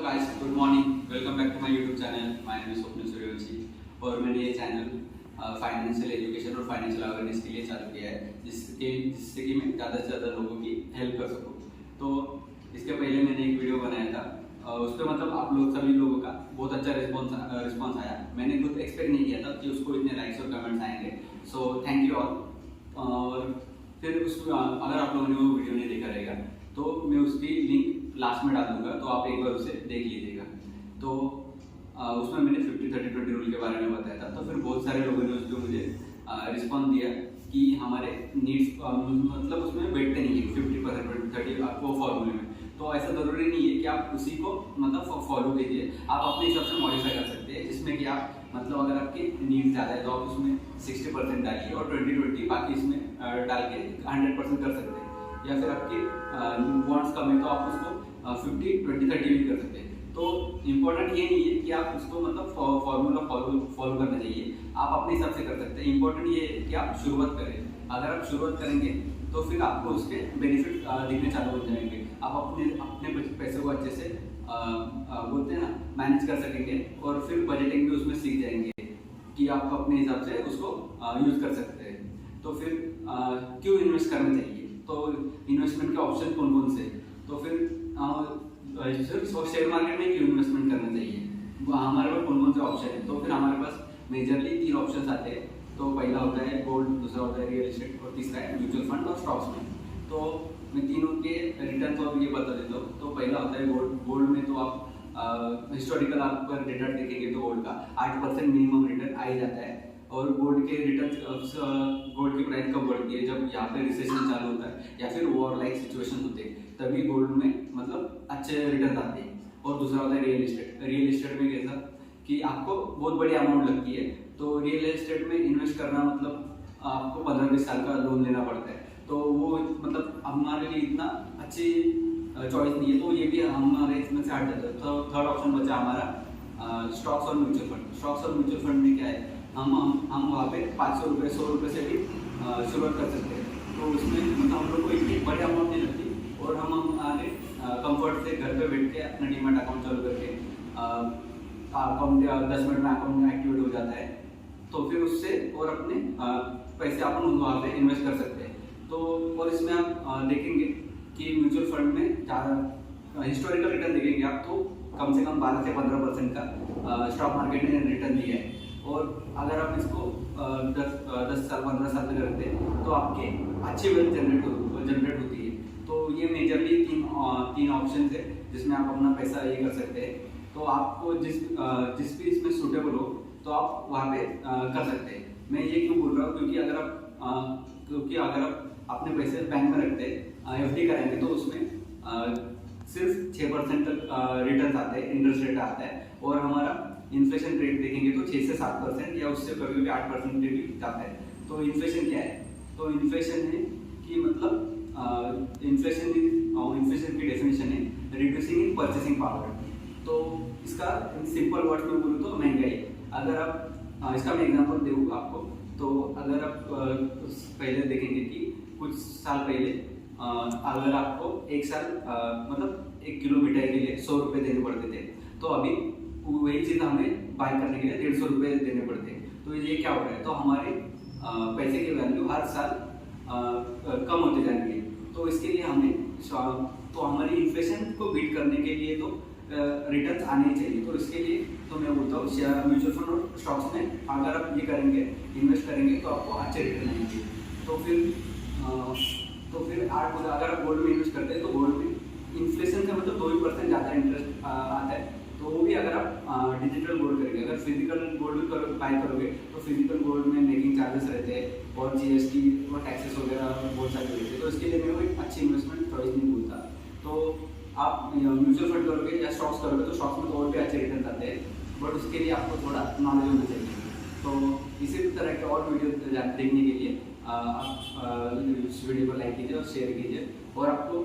Guys, good morning. Welcome back to my YouTube channel. My name is Swapnil Suryavanshi और मैंने ये channel financial education और financial awareness के लिए चालू किया है, जिससे कि मैं ज़्यादा से ज़्यादा लोगों की हेल्प कर सकूँ। तो इसके पहले मैंने एक वीडियो बनाया था, उस पर मतलब आप लोग सभी लोगों का बहुत अच्छा रिस्पॉन्स आया। मैंने खुद एक्सपेक्ट नहीं किया था कि उसको इतने लाइक्स और कमेंट्स आएंगे, सो थैंक यू ऑल। और फिर अगर आप लोगों ने वो वीडियो नहीं देखा रहेगा तो मैं उसकी लिंक लास्ट में डाल दूंगा, तो आप एक बार उसे देख लीजिएगा। तो उसमें मैंने 50-30-20 रूल के बारे में बताया था। तो फिर बहुत सारे लोगों ने उस पर मुझे रिस्पॉन्स दिया कि हमारे नीड्स मतलब उसमें बैठते नहीं है 50% 30 आपको फॉर्मूले में। तो ऐसा ज़रूरी नहीं है कि आप उसी को मतलब फॉलो कीजिए, आप अपने हिसाब से मॉडिफाई कर सकते हैं, जिसमें कि आप मतलब अगर आपकी नीड ज़्यादा है तो आप उसमें 60% डालिए और 20-20 बाकी इसमें डाल के 100% कर सकते हैं। या फिर आपकी वांट्स कम है तो आप उसको 50-20-30 भी कर सकते हैं। तो इम्पोर्टेंट ये नहीं है कि आप उसको मतलब फॉर्मूला फॉलो करना चाहिए, आप अपने हिसाब से कर सकते हैं। इम्पोर्टेंट ये है कि आप शुरुआत करें। अगर आप शुरुआत करेंगे तो फिर आपको उसके बेनिफिट दिखने चालू हो जाएंगे। आप अपने पैसे को अच्छे से बोलते हैं ना मैनेज कर सकेंगे, और फिर बजटिंग भी उसमें सीख जाएंगे कि आप अपने हिसाब से उसको यूज़ कर सकते हैं। तो फिर क्यों इन्वेस्ट करना चाहिए, तो इन्वेस्टमेंट के ऑप्शन कौन कौन से, तो फिर सिर्फ शेयर मार्केट में क्यों इन्वेस्टमेंट करना चाहिए, हमारे पास कौन कौन से ऑप्शन है। तो फिर हमारे पास मेजरली 3 ऑप्शन आते हैं। तो पहला होता है गोल्ड, दूसरा होता है रियल एस्टेट और तीसरा है म्यूचुअल फंड और स्टॉक्स में। तो मैं तीनों के रिटर्न तो ये बता देता हूँ। तो पहला होता है गोल्ड। गोल्ड में तो आप हिस्टोरिकल आप पर रिटर्न देखेंगे तो गोल्ड का 8% मिनिमम रिटर्न आ ही जाता है। और गोल्ड के रिटर्न गोल्ड की प्राइस कब बढ़ती है, जब यहाँ पे रिसेशन चालू होता है या फिर वॉर लाइक सिचुएशन होते हैं, तभी गोल्ड में मतलब अच्छे रिटर्न आते हैं। और दूसरा होता है रियल एस्टेट। रियल एस्टेट में कैसा कि आपको बहुत बड़ी अमाउंट लगती है, तो रियल एस्टेट में इन्वेस्ट करना मतलब आपको 15-20 साल का लोन लेना पड़ता है। तो वो मतलब हमारे लिए इतना अच्छी चॉइस नहीं है, तो ये भी हमारे इसमें से हट जाता है। तो थर्ड ऑप्शन बचा हमारा स्टॉक्स और म्यूचुअल फंड। स्टॉक्स और म्यूचुअल फंड में क्या है, हम वहाँ पे 500 रुपये 100 रुपये से भी शुरुआत कर सकते हैं। तो उसमें मतलब हम लोग को इतनी बड़ी अमाउंट नहीं लगती, और हम हमारे कंफर्ट से घर पे बैठ के अपना डीमैट अकाउंट चालू करके अकाउंट 10 मिनट में अकाउंट एक्टिवेट हो जाता है। तो फिर उससे और अपने पैसे अपन वहाँ पे इन्वेस्ट कर सकते हैं। तो और इसमें आप देखेंगे कि म्यूचुअल फंड में ज़्यादा हिस्टोरिकल रिटर्न देखेंगे आप, तो कम से कम 12 से 15% का स्टॉक मार्केट ने रिटर्न दिया है। और अगर आप इसको 10 साल 15 साल तक रखते हैं तो आपकी अच्छी वेल्थ जनरेट होती है। तो ये मेजरली तीन ऑप्शन है जिसमें आप अपना पैसा ये कर सकते हैं। तो आपको जिस भी इसमें सूटेबल हो तो आप वहाँ पे कर सकते हैं। मैं ये क्यों बोल रहा हूँ, क्योंकि अगर आप अपने पैसे बैंक में रखते हैं, एफडी करेंगे, तो उसमें सिर्फ 6% तक रिटर्न आते हैं, इंटरेस्ट रेट आता है। और हमारा इन्फ्लेशन रेट देखेंगे तो 6 से 7% या उससे कभी कभी 8% भी जाता है। तो इन्फ्लेशन क्या है, तो इन्फ्लेशन है कि मतलब इन्फ्लेशन की डेफिनेशन है रिड्यूसिंग इन परचेसिंग पावर। तो इसका सिंपल वर्ड में बोलूँ तो महंगाई। अगर आप इसका मैं एग्जांपल दूँ आपको, तो अगर आप पहले देखेंगे कि कुछ साल पहले अगर आपको एक साल मतलब 1 किलो मिठाई के लिए 100 रुपये देने पड़ते थे, तो अभी वही चीज़ हमें बाय करने के लिए 150 रुपये देने पड़ते हैं। तो ये क्या हो रहा है, तो हमारे पैसे की वैल्यू हर साल कम होते जाएंगे। तो इसके लिए हमारी इन्फ्लेशन को बीट करने के लिए तो रिटर्न्स आने चाहिए। तो इसके लिए तो मैं बोलता हूँ शेयर म्यूचुअल फंड और स्टॉक्स में अगर आप ये करेंगे, इन्वेस्ट करेंगे, तो आपको अच्छे रिटर्न आएंगे। तो फिर अगर आप गोल्ड में इन्वेस्ट करते हैं तो गोल्ड में इन्फ्लेशन का मतलब 2% ज़्यादा इंटरेस्ट आता है। तो वो भी अगर आप डिजिटल गोल्ड करेंगे, अगर फिजिकल गोल्ड बाय करोगे तो फिजिकल गोल्ड में मेकिंग चार्जेस रहते हैं और जीएसटी और टैक्सेस वगैरह बहुत सारे रहते हैं। तो इसके लिए मैं वो एक अच्छी इन्वेस्टमेंट चॉइस नहीं बोलता। तो आप म्यूचुअल फंड करोगे या स्टॉक्स करोगे तो स्टॉक्स में तो और भी अच्छे रिटर्न आते हैं, बट उसके लिए आपको थोड़ा नॉलेज होना चाहिए। तो इसी तरह के और वीडियो देखने के लिए आप इस वीडियो को लाइक कीजिए और शेयर कीजिए। और आपको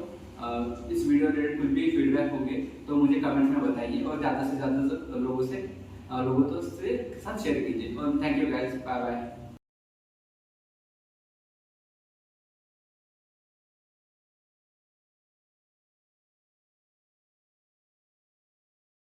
इस वीडियो रिलेटेड कुछ भी फीडबैक होंगे तो मुझे कमेंट में बताइए, और ज़्यादा से ज़्यादा लोगों के साथ शेयर कीजिए। और thank you guys, bye bye.